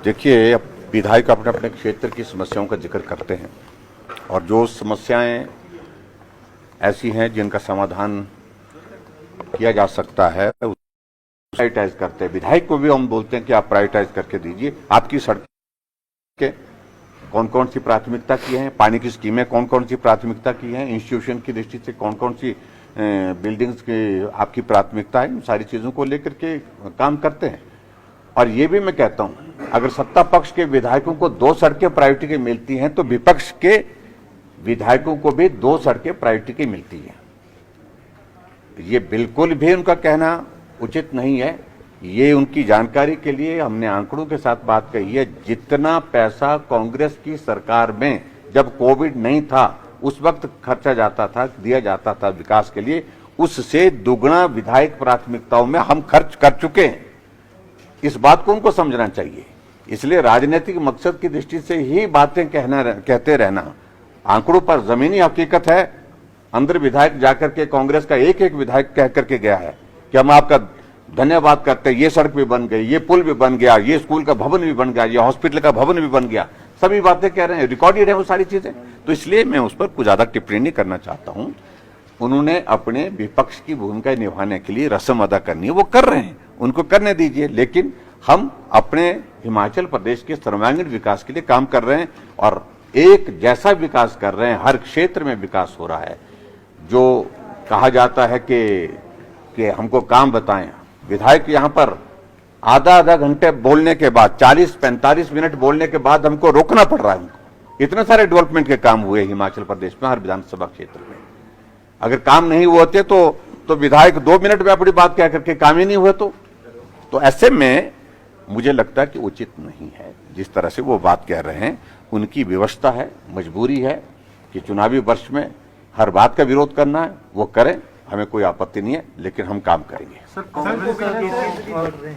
देखिए, अब विधायक अपने अपने क्षेत्र की समस्याओं का जिक्र करते हैं और जो समस्याएं ऐसी हैं जिनका समाधान किया जा सकता है प्रायोरिटाइज करते हैं। विधायक को भी हम बोलते हैं कि आप प्रायोरिटाइज करके दीजिए, आपकी सड़कें कौन कौन सी प्राथमिकता की हैं, पानी की स्कीमें कौन कौन सी प्राथमिकता की हैं, इंस्टीट्यूशन की दृष्टि से कौन कौन सी बिल्डिंग्स की आपकी प्राथमिकता है, इन सारी चीजों को लेकर के काम करते हैं। और ये भी मैं कहता हूं, अगर सत्ता पक्ष के विधायकों को 2 सड़कें प्रायोरिटी की मिलती हैं तो विपक्ष के विधायकों को भी 2 सड़कें प्रायोरिटी की मिलती हैं। ये बिल्कुल भी उनका कहना उचित नहीं है। ये उनकी जानकारी के लिए हमने आंकड़ों के साथ बात कही है। जितना पैसा कांग्रेस की सरकार में जब कोविड नहीं था उस वक्त खर्चा जाता था, दिया जाता था विकास के लिए, उससे दुगना विधायक प्राथमिकताओं में हम खर्च कर चुके हैं। इस बात को उनको समझना चाहिए। इसलिए राजनीतिक मकसद की दृष्टि से ही बातें कहते रहना, आंकड़ों पर जमीनी हकीकत है। अंदर विधायक जाकर के कांग्रेस का एक एक विधायक कह करके गया है कि हम आपका धन्यवाद करते हैं, ये सड़क भी बन गई, ये पुल भी बन गया, ये स्कूल का भवन भी बन गया, ये हॉस्पिटल का भवन भी बन गया, सभी बातें कह रहे हैं, रिकॉर्डेड है वो सारी चीजें। तो इसलिए मैं उस पर कुछ ज्यादा टिप्पणी नहीं करना चाहता हूं। उन्होंने अपने विपक्ष की भूमिका निभाने के लिए रस्म अदा करनी है, वो कर रहे हैं, उनको करने दीजिए। लेकिन हम अपने हिमाचल प्रदेश के सर्वांगीण विकास के लिए काम कर रहे हैं और एक जैसा विकास कर रहे हैं, हर क्षेत्र में विकास हो रहा है। जो कहा जाता है कि हमको काम बताएं, विधायक यहां पर आधा घंटे बोलने के बाद 40-45 मिनट बोलने के बाद हमको रोकना पड़ रहा है। हमको इतने सारे डेवलपमेंट के काम हुए हिमाचल प्रदेश में हर विधानसभा क्षेत्र में। अगर काम नहीं हुए होते तो विधायक 2 मिनट में अपनी बात कह करके काम ही नहीं हुए तो ऐसे में मुझे लगता है कि उचित नहीं है जिस तरह से वो बात कह रहे हैं। उनकी व्यवस्था है, मजबूरी है कि चुनावी वर्ष में हर बात का विरोध करना है, वो करें, हमें कोई आपत्ति नहीं है, लेकिन हम काम करेंगे। सर,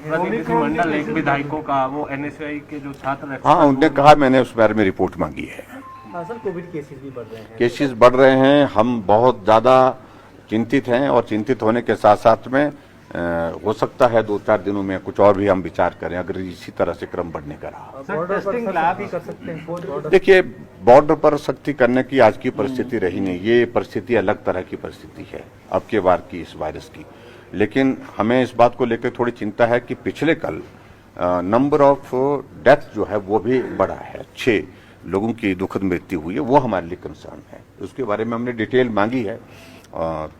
प्रतिनिधिमंडल एक विधायकों का वो एनएसयूआई के जो छात्र, हाँ, उनने कहा, मैंने उस बारे में रिपोर्ट मांगी है। सर, कोविड केसेस भी बढ़ रहे हैं। केसेस बढ़ रहे हैं, हम बहुत ज्यादा चिंतित हैं और चिंतित होने के साथ साथ में हो सकता है 2-4 दिनों में कुछ और भी हम विचार करें अगर इसी तरह से क्रम बढ़ने का रहा। देखिए, बॉर्डर पर सख्ती करने की आज की परिस्थिति रही नहीं, ये परिस्थिति अलग तरह की परिस्थिति है अब के बार की इस वायरस की। लेकिन हमें इस बात को लेकर थोड़ी चिंता है कि पिछले कल नंबर ऑफ डेथ जो है वो भी बढ़ा है, 6 लोगों की दुखद मृत्यु हुई है, वो हमारे लिए कंसर्न है। उसके बारे में हमने डिटेल मांगी है।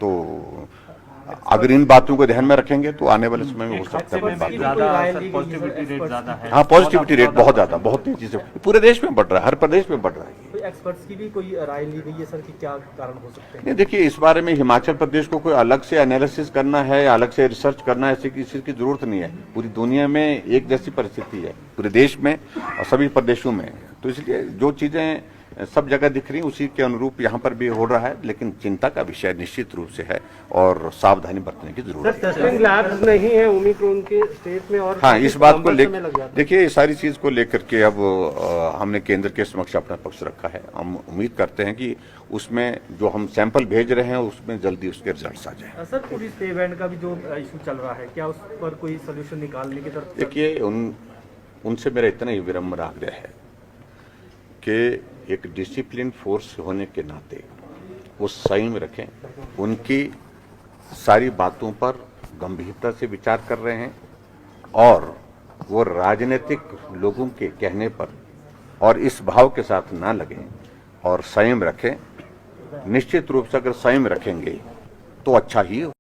तो अगर इन बातों को ध्यान में रखेंगे तो आने वाले समय में हो सकता है पॉजिटिविटी रेट ज्यादा है। हाँ, पॉजिटिविटी रेट बहुत ज्यादा, बहुत तेजी से पूरे देश में बढ़ रहा है, हर प्रदेश में बढ़ रहा है। कोई एक्सपर्ट्स की भी कोई राय ली गई है सर कि क्या कारण हो सकते हैं? नहीं, देखिए, इस बारे में हिमाचल प्रदेश को कोई अलग से एनालिसिस करना है, अलग से रिसर्च करना है, ऐसी किसी की जरूरत नहीं है। पूरी दुनिया में एक जैसी परिस्थिति है, पूरे देश में और सभी प्रदेशों में। तो इसलिए जो चीजें सब जगह दिख रही, उसी के अनुरूप यहाँ पर भी हो रहा है। लेकिन चिंता का विषय निश्चित रूप से है और सावधानी बरतने की जरूरत है। टेस्टिंग लैब्स नहीं है ओमिक्रॉन के स्टेट में, और हाँ, इस बात को लेकर देखिए, सारी चीज को लेकर के अब हमने केंद्र के समक्ष अपना पक्ष रखा है। हम उम्मीद करते हैं कि उसमें जो हम सैंपल भेज रहे हैं उसमें जल्दी उसके रिजल्ट आ जाए। सर, पुलिस पे बैंड का भी जो इशू चल रहा है, क्या उस पर कोई सोल्यूशन निकालने की तरफ? देखिए, उनसे मेरा इतना ही विनम्र आग्रह है कि एक डिसिप्लिन फोर्स होने के नाते वो संयम रखें, उनकी सारी बातों पर गंभीरता से विचार कर रहे हैं और वो राजनीतिक लोगों के कहने पर और इस भाव के साथ ना लगें और संयम रखें। निश्चित रूप से अगर संयम रखेंगे तो अच्छा ही हो।